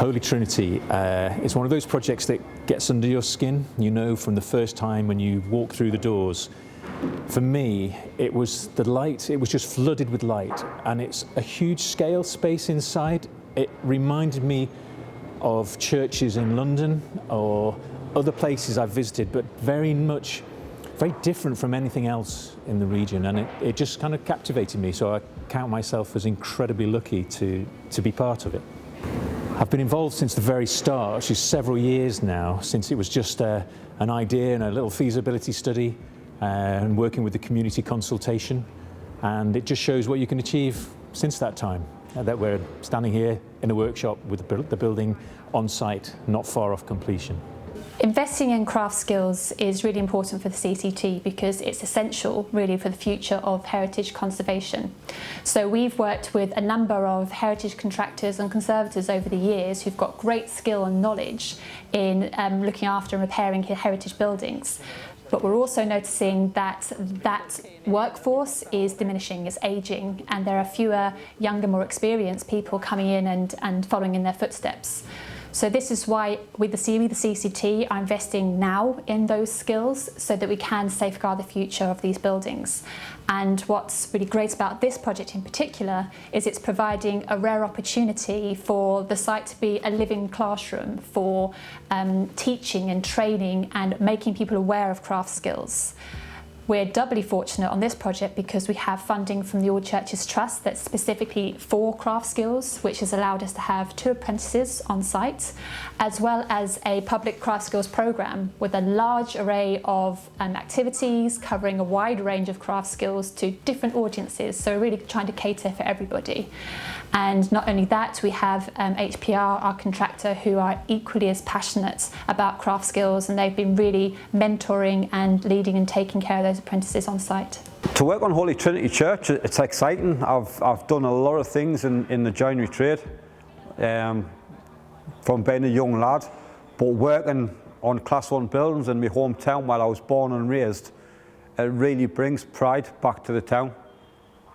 Holy Trinity is one of those projects that gets under your skin, you know, from the first time when you walk through the doors. For me, it was the light, it was just flooded with light, and it's a huge scale space inside. It reminded me of churches in London or other places I've visited, but very different from anything else in the region, and it just kind of captivated me, so I count myself as incredibly lucky to be part of it. I've been involved since the very start, actually several years now, since it was just an idea and a little feasibility study and working with the community consultation, and it just shows what you can achieve since that time, that we're standing here in a workshop with the building on site, not far off completion. Investing in craft skills is really important for the CCT because it's essential really for the future of heritage conservation. So we've worked with a number of heritage contractors and conservators over the years who've got great skill and knowledge in looking after and repairing heritage buildings. But we're also noticing that workforce is diminishing, is ageing, and there are fewer younger, more experienced people coming in and following in their footsteps. So this is why we, the CCT, are investing now in those skills so that we can safeguard the future of these buildings. And what's really great about this project in particular is it's providing a rare opportunity for the site to be a living classroom for teaching and training and making people aware of craft skills. We're doubly fortunate on this project because we have funding from the All Churches Trust that's specifically for craft skills, which has allowed us to have 2 apprentices on site, as well as a public craft skills programme with a large array of activities covering a wide range of craft skills to different audiences. So we're really trying to cater for everybody. And not only that, we have HPR, our contractor, who are equally as passionate about craft skills, and they've been really mentoring and leading and taking care of those apprentices on site. To work on Holy Trinity Church, it's exciting. I've done a lot of things in the joinery trade, from being a young lad, but working on Class 1 buildings in my hometown while I was born and raised, it really brings pride back to the town,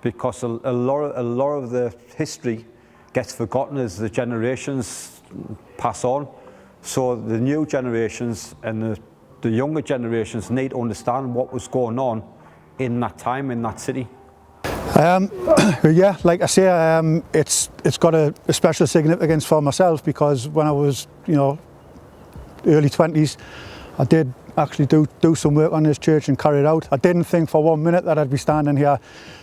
because a lot of the history gets forgotten as the generations pass on. So the new generations and the younger generations need to understand what was going on in that time, in that city. Yeah, like I say, it's got a special significance for myself, because when I was, early 20s, I did actually do some work on this church and carry it out. I didn't think for 1 minute that I'd be standing here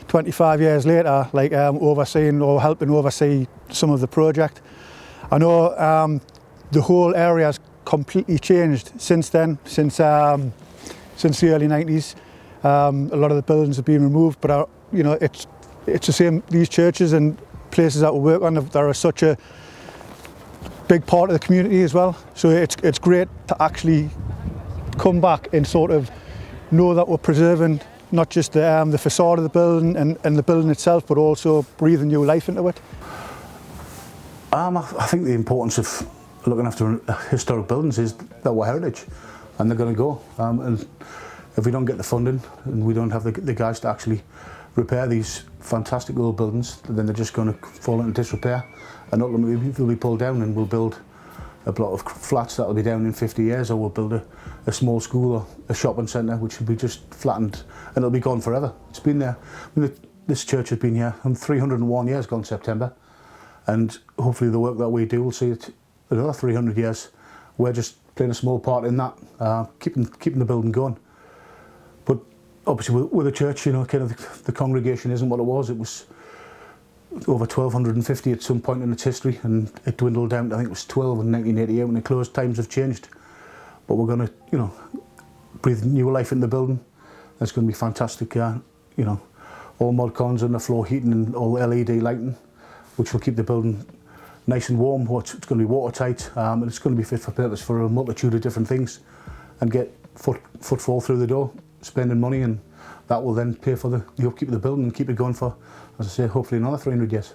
25 years later, like overseeing or helping oversee some of the project. I know the whole area has completely changed since then, since the early 90s. A lot of the buildings have been removed, but it's the same. These churches and places that we work on, they're such a big part of the community as well. So it's great to actually come back and sort of know that we're preserving not just the facade of the building and the building itself, but also breathing new life into it. I think the importance of looking after historic buildings is that we're heritage, and they're going to go. And if we don't get the funding and we don't have the guys to actually repair these fantastic old buildings, then they're just going to fall into disrepair, and ultimately they'll be pulled down, and we'll build a block of flats that'll be down in 50 years, or we'll build a small school or a shopping centre which will be just flattened, and it'll be gone forever. It's been there. This church has been here 301 years gone September, and hopefully the work that we do will see it another 300 years. We're just playing a small part in that, keeping the building going. But obviously with the church, kind of the congregation isn't what it was. It was over 1,250 at some point in its history, and it dwindled down to, I think it was 12 in 1988 when it closed. Times have changed, but we're going to, breathe new life in the building. It's going to be fantastic, all mod cons and the floor heating and all LED lighting, which will keep the building nice and warm. It's going to be watertight, and it's going to be fit for purpose for a multitude of different things, and get footfall through the door, spending money, and that will then pay for the upkeep of the building and keep it going for, as I say, hopefully another 300 years.